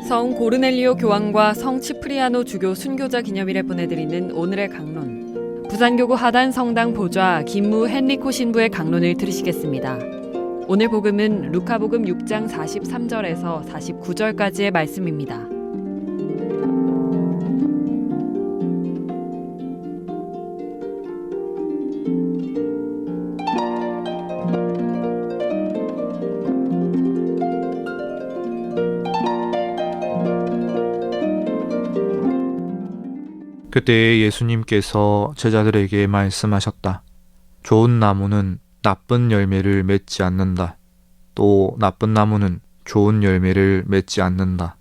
성 고르넬리오 교황과 성 치프리아노 주교 순교자 기념일에 보내드리는 오늘의 강론. 부산교구 하단 성당 보좌 김무 헨리코 신부의 강론을 들으시겠습니다. 오늘 복음은 루카복음 6장 43절에서 49절까지의 말씀입니다. 그때 예수님께서 제자들에게 말씀하셨다. 좋은 나무는 나쁜 열매를 맺지 않는다. 또 나쁜 나무는 좋은 열매를 맺지 않는다.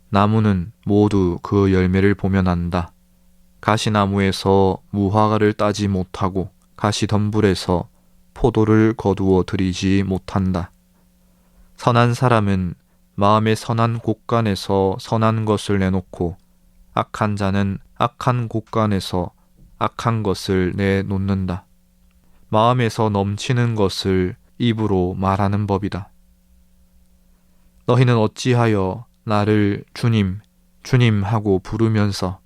나무는 모두 그 열매를 보면 안다. 가시나무에서 무화과를 따지 못하고 가시덤불에서 포도를 거두어 들이지 못한다. 선한 사람은 마음의 선한 곳간에서 선한 것을 내놓고 악한 자는 악한 곳간에서 악한 것을 내놓는다. 마음에서 넘치는 것을 입으로 말하는 법이다. 너희는 어찌하여 나를 주님, 주님 하고 부르면서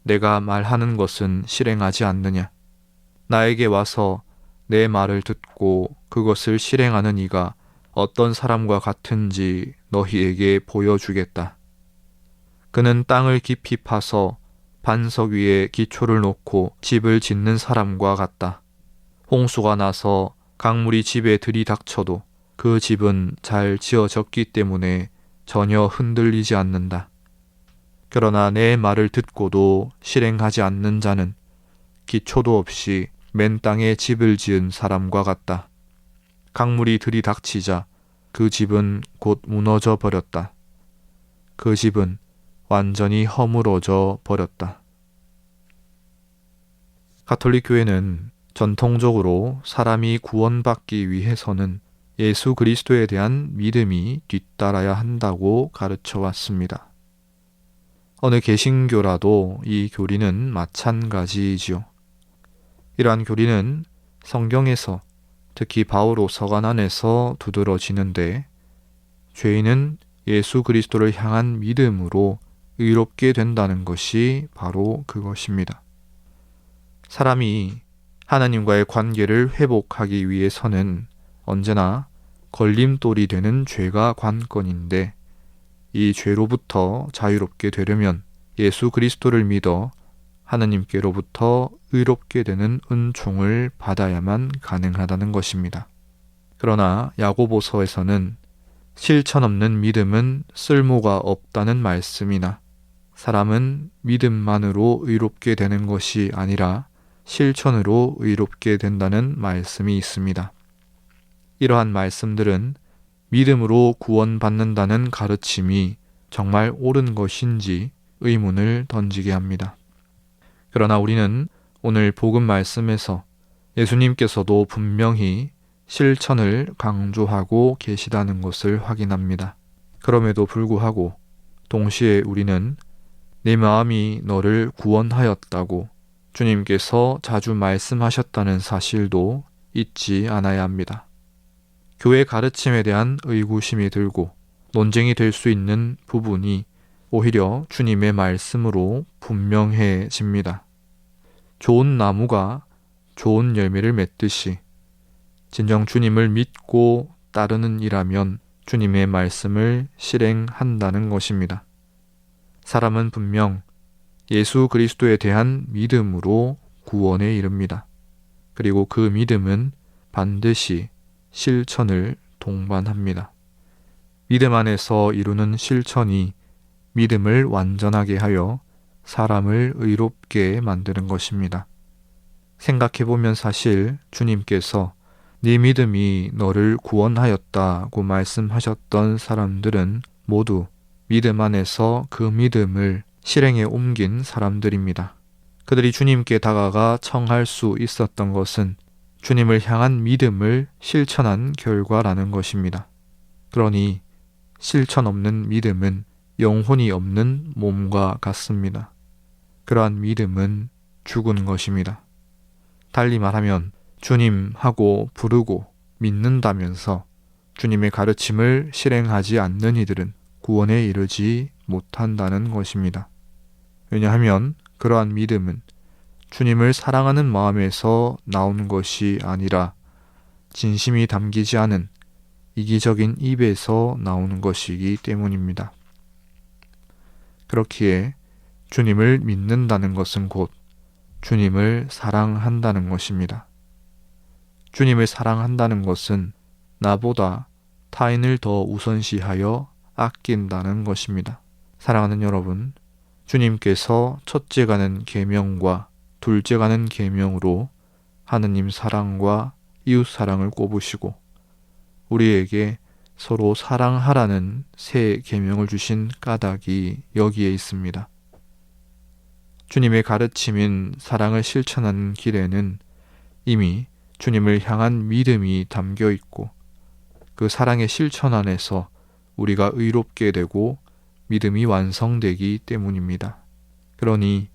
내가 말하는 것은 실행하지 않느냐? 나에게 와서 내 말을 듣고 그것을 실행하는 이가 어떤 사람과 같은지 너희에게 보여주겠다. 그는 땅을 깊이 파서 반석 위에 기초를 놓고 집을 짓는 사람과 같다. 홍수가 나서 강물이 집에 들이닥쳐도 그 집은 잘 지어졌기 때문에 전혀 흔들리지 않는다. 그러나 내 말을 듣고도 실행하지 않는 자는 기초도 없이 맨 땅에 집을 지은 사람과 같다. 강물이 들이닥치자 그 집은 곧 무너져 버렸다. 그 집은 완전히 허물어져 버렸다. 가톨릭 교회는 전통적으로 사람이 구원받기 위해서는 예수 그리스도에 대한 믿음이 뒤따라야 한다고 가르쳐 왔습니다. 어느 개신교라도 이 교리는 마찬가지이지요. 이러한 교리는 성경에서 특히 바오로 서간 안에서 두드러지는데 죄인은 예수 그리스도를 향한 믿음으로 의롭게 된다는 것이 바로 그것입니다. 사람이 하나님과의 관계를 회복하기 위해서는 언제나 걸림돌이 되는 죄가 관건인데 이 죄로부터 자유롭게 되려면 예수 그리스도를 믿어 하나님께로부터 의롭게 되는 은총을 받아야만 가능하다는 것입니다. 그러나 야고보서에서는 실천 없는 믿음은 쓸모가 없다는 말씀이나 사람은 믿음만으로 의롭게 되는 것이 아니라 실천으로 의롭게 된다는 말씀이 있습니다. 이러한 말씀들은 믿음으로 구원받는다는 가르침이 정말 옳은 것인지 의문을 던지게 합니다. 그러나 우리는 오늘 복음 말씀에서 예수님께서도 분명히 실천을 강조하고 계시다는 것을 확인합니다. 그럼에도 불구하고 동시에 우리는 내 마음이 너를 구원하였다고 주님께서 자주 말씀하셨다는 사실도 잊지 않아야 합니다. 교회 가르침에 대한 의구심이 들고 논쟁이 될 수 있는 부분이 오히려 주님의 말씀으로 분명해집니다. 좋은 나무가 좋은 열매를 맺듯이 진정 주님을 믿고 따르는 이라면 주님의 말씀을 실행한다는 것입니다. 사람은 분명 예수 그리스도에 대한 믿음으로 구원에 이릅니다. 그리고 그 믿음은 반드시 실천을 동반합니다. 믿음 안에서 이루는 실천이 믿음을 완전하게 하여 사람을 의롭게 만드는 것입니다. 생각해보면 사실 주님께서 네 믿음이 너를 구원하였다고 말씀하셨던 사람들은 모두 믿음 안에서 그 믿음을 실행에 옮긴 사람들입니다. 그들이 주님께 다가가 청할 수 있었던 것은 주님을 향한 믿음을 실천한 결과라는 것입니다. 그러니 실천 없는 믿음은 영혼이 없는 몸과 같습니다. 그러한 믿음은 죽은 것입니다. 달리 말하면 주님 하고 부르고 믿는다면서 주님의 가르침을 실행하지 않는 이들은 구원에 이르지 못한다는 것입니다. 왜냐하면 그러한 믿음은 주님을 사랑하는 마음에서 나오는 것이 아니라 진심이 담기지 않은 이기적인 입에서 나오는 것이기 때문입니다. 그렇기에 주님을 믿는다는 것은 곧 주님을 사랑한다는 것입니다. 주님을 사랑한다는 것은 나보다 타인을 더 우선시하여 아낀다는 것입니다. 사랑하는 여러분, 주님께서 첫째 가는 계명과 둘째 가는 계명으로 하느님 사랑과 이웃 사랑을 꼽으시고 우리에게 서로 사랑하라는 새 계명을 주신 까닭이 여기에 있습니다. 주님의 가르침인 사랑을 실천하는 길에는 이미 주님을 향한 믿음이 담겨 있고 그 사랑의 실천 안에서 우리가 의롭게 되고 믿음이 완성되기 때문입니다. 그러니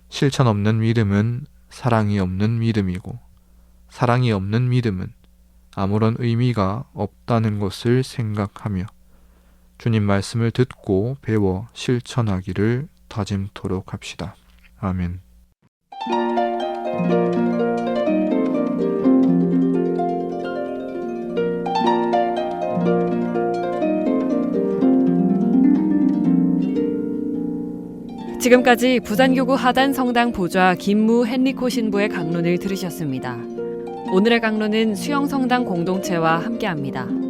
실천 없는 믿음은 사랑이 없는 믿음이고 사랑이 없는 믿음은 아무런 의미가 없다는 것을 생각하며 주님 말씀을 듣고 배워 실천하기를 다짐토록 합시다. 아멘. 지금까지 부산교구 하단성당 보좌 김무 헨리코 신부의 강론을 들으셨습니다. 오늘의 강론은 수영성당 공동체와 함께합니다.